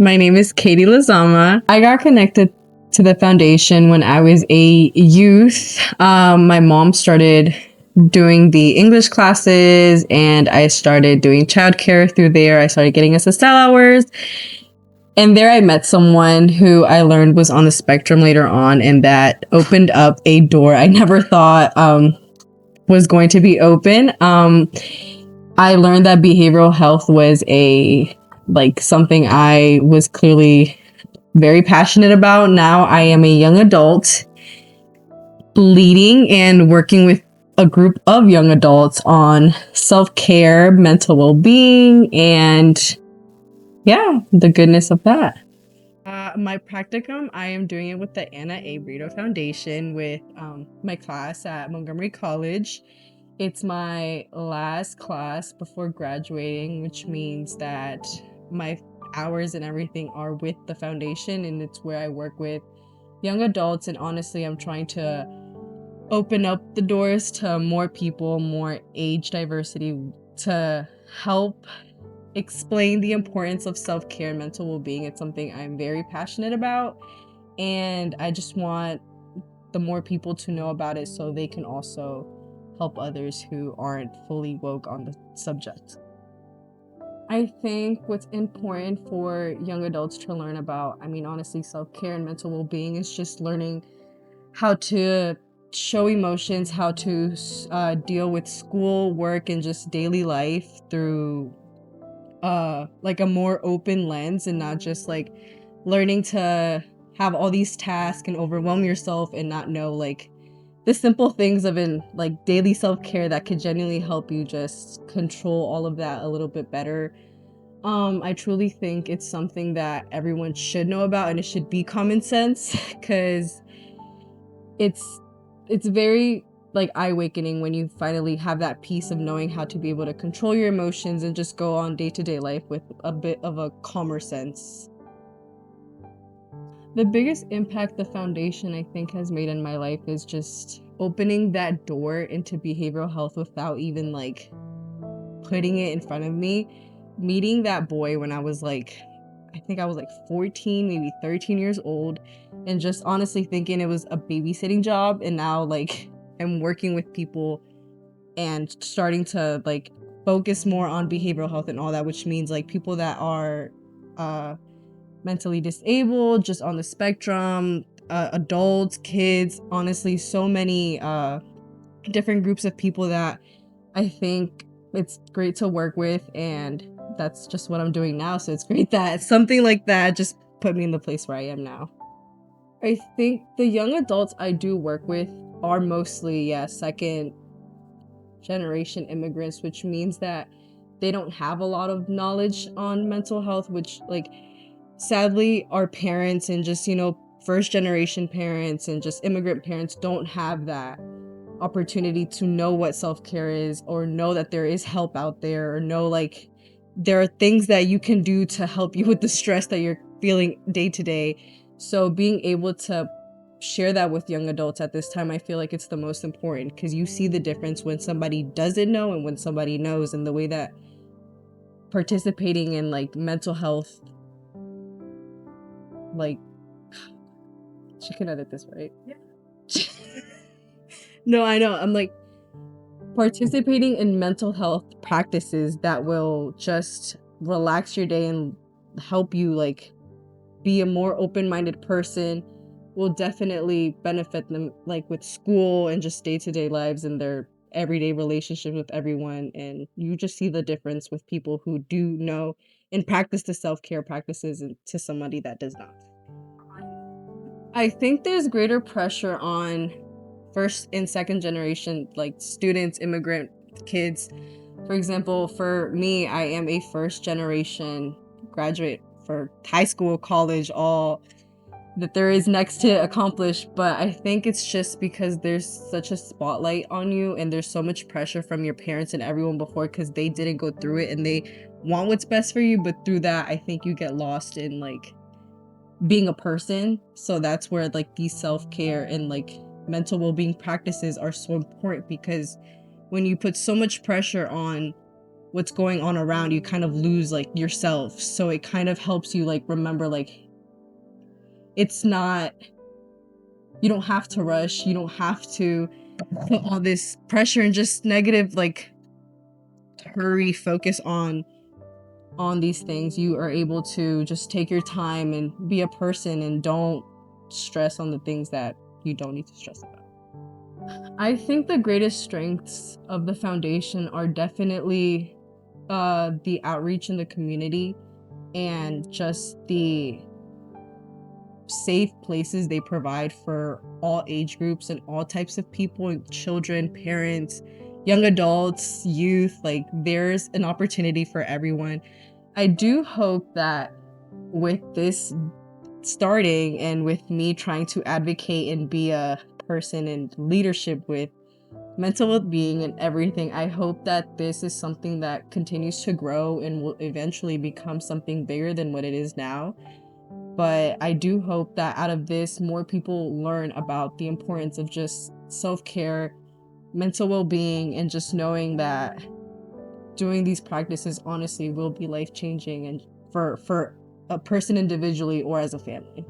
My name is Katie Lizama. I got connected to the foundation when I was a youth. My mom started doing the English classes and I started doing childcare through there. I started getting us Estelle hours. And there I met someone who I learned was on the spectrum later on, and that opened up a door I never thought was going to be open. I learned that behavioral health was something I was clearly very passionate about. Now I am a young adult leading and working with a group of young adults on self-care, mental well-being, and the goodness of that. My practicum, I am doing it with the Anna A. Brito Foundation with my class at Montgomery College. It's my last class before graduating, which means that my hours and everything are with the foundation, and it's where I work with young adults. And honestly, I'm trying to open up the doors to more people, more age diversity, to help explain the importance of self-care and mental well-being. It's something I'm very passionate about, and I just want the more people to know about it so they can also help others who aren't fully woke on the subject. I think what's important for young adults to learn about, honestly, self-care and mental well-being is just learning how to show emotions, how to deal with school, work, and just daily life through a more open lens, and not just learning to have all these tasks and overwhelm yourself and not know the simple things of daily self-care that could genuinely help you just control all of that a little bit better. I truly think it's something that everyone should know about, and it should be common sense, because it's very eye-awakening when you finally have that peace of knowing how to be able to control your emotions and just go on day-to-day life with a bit of a calmer sense. The biggest impact the foundation, I think, has made in my life is just opening that door into behavioral health without even putting it in front of me. Meeting that boy when I was I think I was 14, maybe 13 years old, and just honestly thinking it was a babysitting job, and now I'm working with people and starting to focus more on behavioral health and all that, which means people that are mentally disabled, just on the spectrum, adults, kids, honestly, so many different groups of people that I think it's great to work with, and that's just what I'm doing now. So it's great that something like that just put me in the place where I am now. I think the young adults I do work with are mostly, second generation immigrants, which means that they don't have a lot of knowledge on mental health, which sadly our parents and just, first generation parents and just immigrant parents don't have that opportunity to know what self-care is, or know that there is help out there, or know there are things that you can do to help you with the stress that you're feeling day to day. So being able to share that with young adults at this time, I feel like it's the most important, because you see the difference when somebody doesn't know and when somebody knows, and the way that participating in mental health, she can edit this, right? Yeah. No, I know. I'm participating in mental health practices that will just relax your day and help you be a more open-minded person will definitely benefit them with school and just day-to-day lives and their everyday relationships with everyone. And you just see the difference with people who do know and practice the self-care practices, and to somebody that does not. I think there's greater pressure on first and second generation students, immigrant kids. For example, for me, I am a first generation graduate for high school, college, all that there is next to accomplish. But I think it's just because there's such a spotlight on you, and there's so much pressure from your parents and everyone before, because they didn't go through it and they want what's best for you. But through that, I think you get lost in being a person. So that's where these self-care and mental well-being practices are so important, because when you put so much pressure on what's going on around, you kind of lose like yourself. So it kind of helps you like remember like it's not, you don't have to rush, you don't have to put all this pressure and just negative like hurry focus on these things. You are able to just take your time and be a person and don't stress on the things that you don't need to stress about. I think the greatest strengths of the foundation are definitely the outreach in the community and just the safe places they provide for all age groups and all types of people, children, parents, young adults, youth. Like there's an opportunity for everyone. I do hope that with this starting and with me trying to advocate and be a person in leadership with mental well-being and everything, I hope that this is something that continues to grow and will eventually become something bigger than what it is now. But I do hope that out of this, more people learn about the importance of just self-care, mental well-being, and just knowing that doing these practices honestly will be life-changing and for a person individually or as a family.